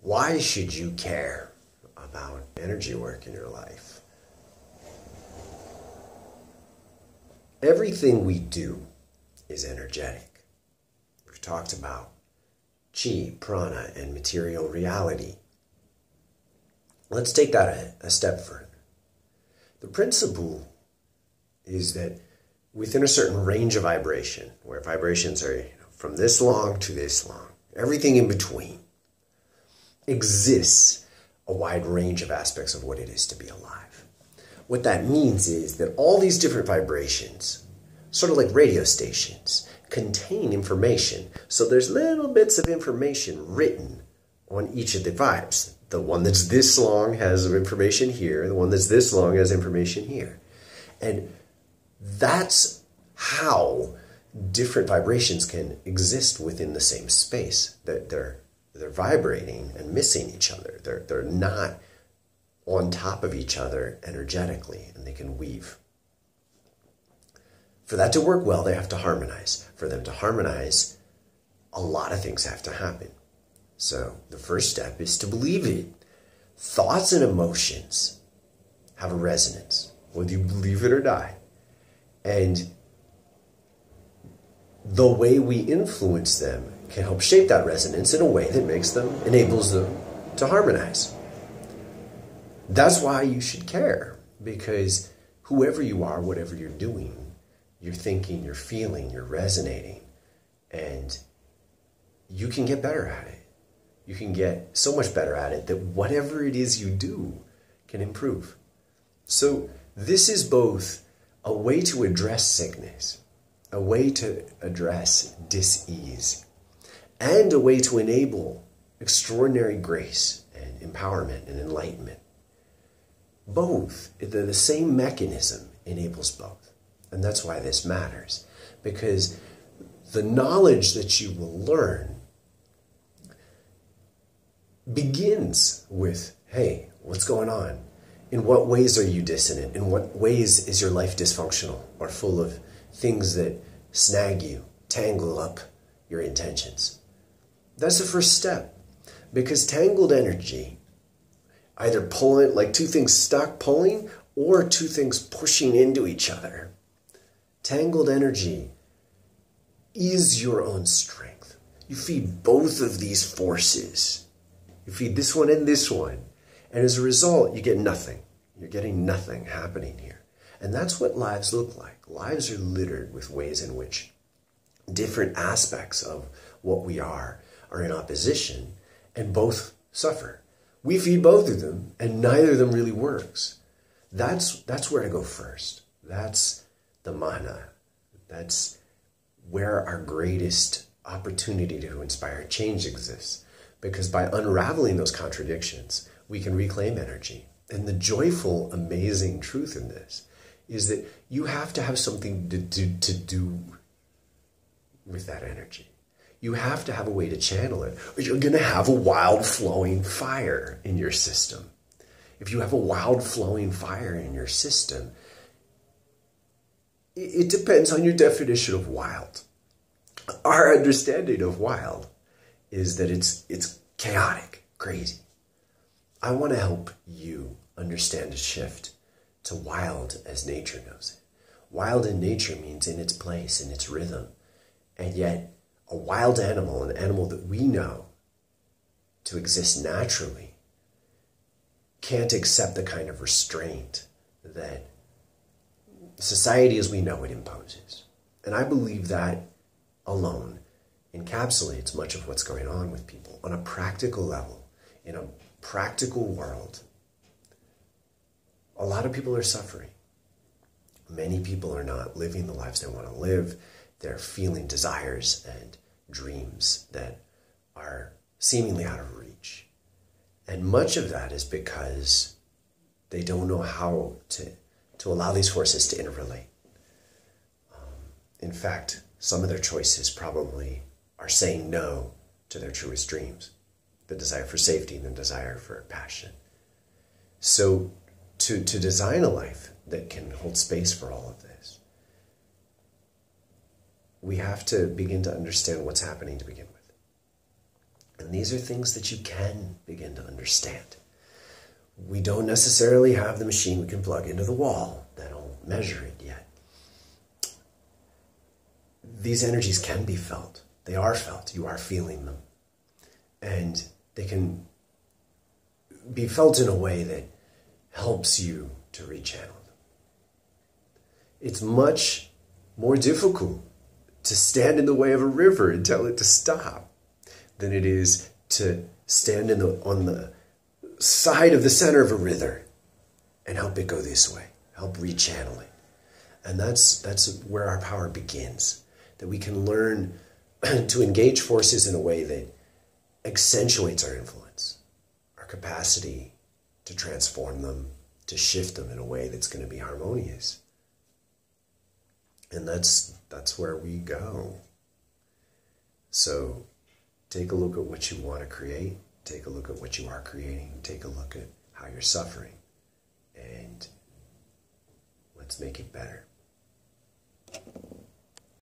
Why should you care about energy work in your life? Everything we do is energetic. We've talked about chi, prana, and material reality. Let's take that a step further. The principle is that within a certain range of vibration, where vibrations are from this long to this long, everything in between, exists a wide range of aspects of what it is to be alive. What that means is that all these different vibrations, sort of like radio stations, contain information. So there's little bits of information written on each of the vibes. The one that's this long has information here. The one that's this long has information here. And that's how different vibrations can exist within the same space. That they're vibrating and missing each other. They're not on top of each other energetically, and they can weave. For that to work well, they have to harmonize. For them to harmonize, a lot of things have to happen. So the first step is to believe it. Thoughts and emotions have a resonance, whether you believe it or not. And the way we influence them can help shape that resonance in a way that enables them to harmonize. That's why you should care, because whoever you are, whatever you're doing, you're thinking, you're feeling, you're resonating, and you can get better at it. You can get so much better at it that whatever it is you do can improve. So this is both a way to address sickness, a way to address dis-ease, and a way to enable extraordinary grace and empowerment and enlightenment. Both, the same mechanism enables both. And that's why this matters. Because the knowledge that you will learn begins with, hey, what's going on? In what ways are you dissonant? In what ways is your life dysfunctional or full of things that snag you, tangle up your intentions? That's the first step. Because tangled energy, either pulling, like two things stuck pulling, or two things pushing into each other. Tangled energy is your own strength. You feed both of these forces. You feed this one and this one. And as a result, you get nothing. You're getting nothing happening here. And that's what lives look like. Lives are littered with ways in which different aspects of what we are in opposition, and both suffer. We feed both of them, and neither of them really works. That's where to go first. That's the mana. That's where our greatest opportunity to inspire change exists. Because by unraveling those contradictions, we can reclaim energy. And the joyful, amazing truth in this is that you have to have something to do with that energy. You have to have a way to channel it, or you're going to have a wild flowing fire in your system. If you have a wild flowing fire in your system, it depends on your definition of wild. Our understanding of wild is that it's chaotic, crazy. I want to help you understand a shift to wild as nature knows it. Wild in nature means in its place, in its rhythm. And yet, a wild animal, an animal that we know to exist naturally, can't accept the kind of restraint that society as we know it imposes. And I believe that alone encapsulates much of what's going on with people on a practical level, in a practical world. A lot of people are suffering. Many people are not living the lives they want to live. They're feeling desires and dreams that are seemingly out of reach. And much of that is because they don't know how to allow these forces to interrelate. In fact, some of their choices probably are saying no to their truest dreams, the desire for safety and the desire for passion. So to design a life that can hold space for all of this, we have to begin to understand what's happening to begin with. And these are things that you can begin to understand. We don't necessarily have the machine we can plug into the wall that'll measure it yet. These energies can be felt. They are felt. You are feeling them. And they can be felt in a way that helps you to rechannel them. It's much more difficult to stand in the way of a river and tell it to stop than it is to stand on the side of the center of a river and help it go this way, help rechannel it. And that's where our power begins, that we can learn to engage forces in a way that accentuates our influence, our capacity to transform them, to shift them in a way that's going to be harmonious. And that's where we go. So take a look at what you want to create. Take a look at what you are creating. Take a look at how you're suffering. And let's make it better.